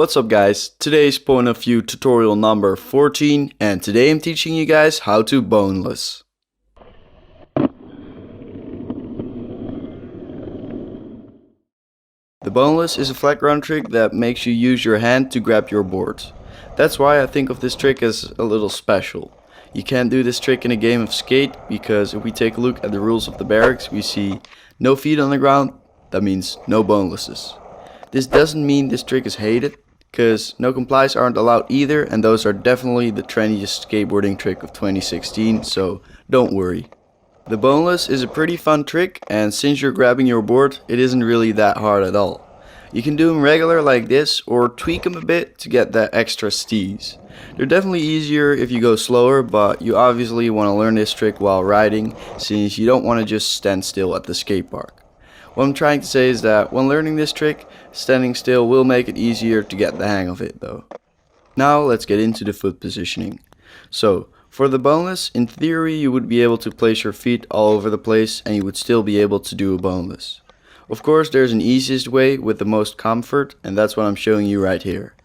What's up guys, today's point of view tutorial number 14 and today I'm teaching you guys how to boneless. The boneless is a flatground trick that makes you use your hand to grab your board. That's why I think of this trick as a little special. You can't do this trick in a game of skate because if we take a look at the rules of the berrics, we see no feet on the ground, that means no bonelesses. This doesn't mean this trick is hated, because no-complies aren't allowed either, and those are definitely the trendiest skateboarding trick of 2016, so don't worry. The boneless is a pretty fun trick, and since you're grabbing your board, it isn't really that hard at all. You can do them regular like this, or tweak them a bit to get that extra steeze. They're definitely easier if you go slower, but you obviously want to learn this trick while riding, since you don't want to just stand still at the skate park. What I'm trying to say is that when learning this trick, standing still will make it easier to get the hang of it though. Now let's get into the foot positioning. So, for the boneless, in theory you would be able to place your feet all over the place and you would still be able to do a boneless. Of course there's an easiest way with the most comfort, and that's what I'm showing you right here.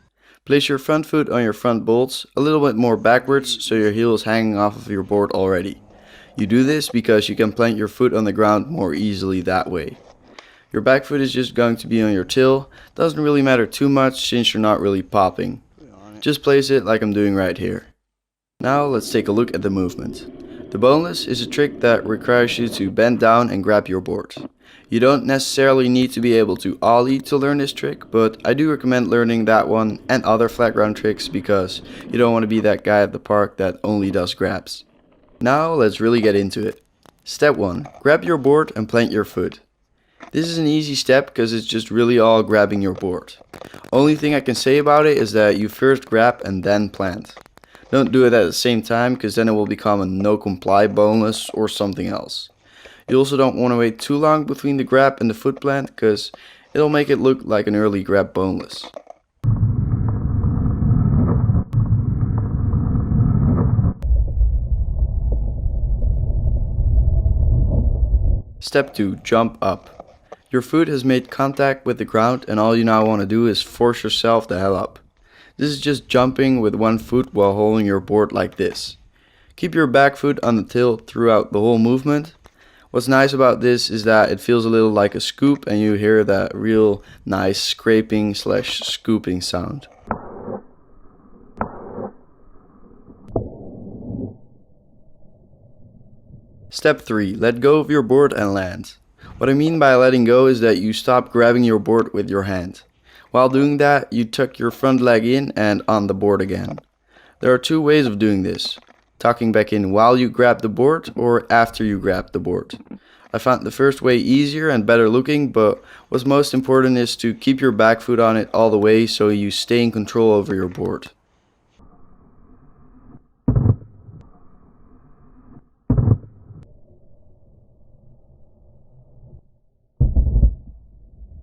Place your front foot on your front bolts, a little bit more backwards so your heel is hanging off of your board already. You do this because you can plant your foot on the ground more easily that way. Your back foot is just going to be on your till. Doesn't really matter too much since you're not really popping. Just place it like I'm doing right here. Now let's take a look at the movement. The boneless is a trick that requires you to bend down and grab your board. You don't necessarily need to be able to ollie to learn this trick, but I do recommend learning that one and other flatground tricks because you don't want to be that guy at the park that only does grabs. Now let's really get into it. Step 1. Grab your board and plant your foot. This is an easy step because it's just really all grabbing your board. Only thing I can say about it is that you first grab and then plant. Don't do it at the same time because then it will become a no-comply boneless or something else. You also don't want to wait too long between the grab and the foot plant because it'll make it look like an early grab boneless. Step 2. Jump up. Your foot has made contact with the ground and all you now want to do is force yourself the hell up. This is just jumping with one foot while holding your board like this. Keep your back foot on the till throughout the whole movement. What's nice about this is that it feels a little like a scoop and you hear that real nice scraping / scooping sound. Step 3. Let go of your board and land. What I mean by letting go is that you stop grabbing your board with your hand. While doing that, you tuck your front leg in and on the board again. There are two ways of doing this. Tucking back in while you grab the board or after you grab the board. I found the first way easier and better looking, but what's most important is to keep your back foot on it all the way so you stay in control over your board.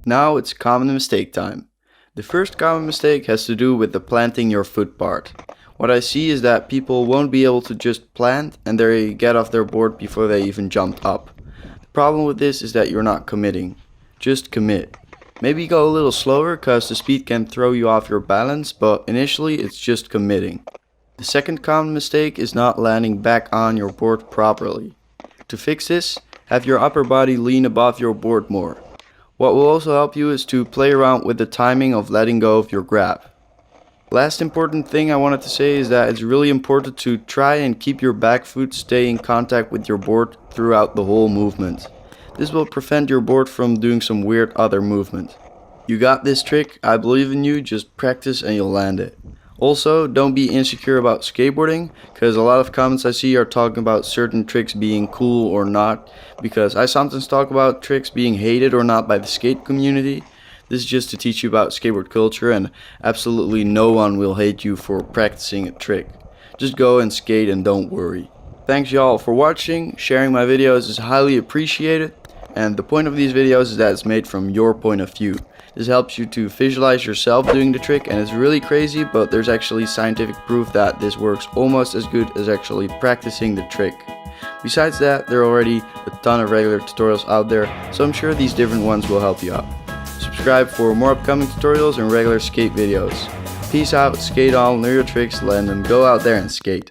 Now it's common mistake time. The first common mistake has to do with the planting your foot part. What I see is that people won't be able to just plant and they get off their board before they even jumped up. The problem with this is that you're not committing. Just commit. Maybe go a little slower because the speed can throw you off your balance, but initially it's just committing. The second common mistake is not landing back on your board properly. To fix this, have your upper body lean above your board more. What will also help you is to play around with the timing of letting go of your grab. Last important thing I wanted to say is that it's really important to try and keep your back foot stay in contact with your board throughout the whole movement. This will prevent your board from doing some weird other movement. You got this trick, I believe in you, just practice and you'll land it. Also, don't be insecure about skateboarding, because a lot of comments I see are talking about certain tricks being cool or not, because I sometimes talk about tricks being hated or not by the skate community. This is just to teach you about skateboard culture, and absolutely no one will hate you for practicing a trick. Just go and skate and don't worry. Thanks y'all for watching. Sharing my videos is highly appreciated, and the point of these videos is that it's made from your point of view. This helps you to visualize yourself doing the trick, and it's really crazy, but there's actually scientific proof that this works almost as good as actually practicing the trick. Besides that, there are already a ton of regular tutorials out there, so I'm sure these different ones will help you out. subscribe for more upcoming tutorials and regular skate videos. Peace out, skate on, learn your tricks, let them go out there and skate.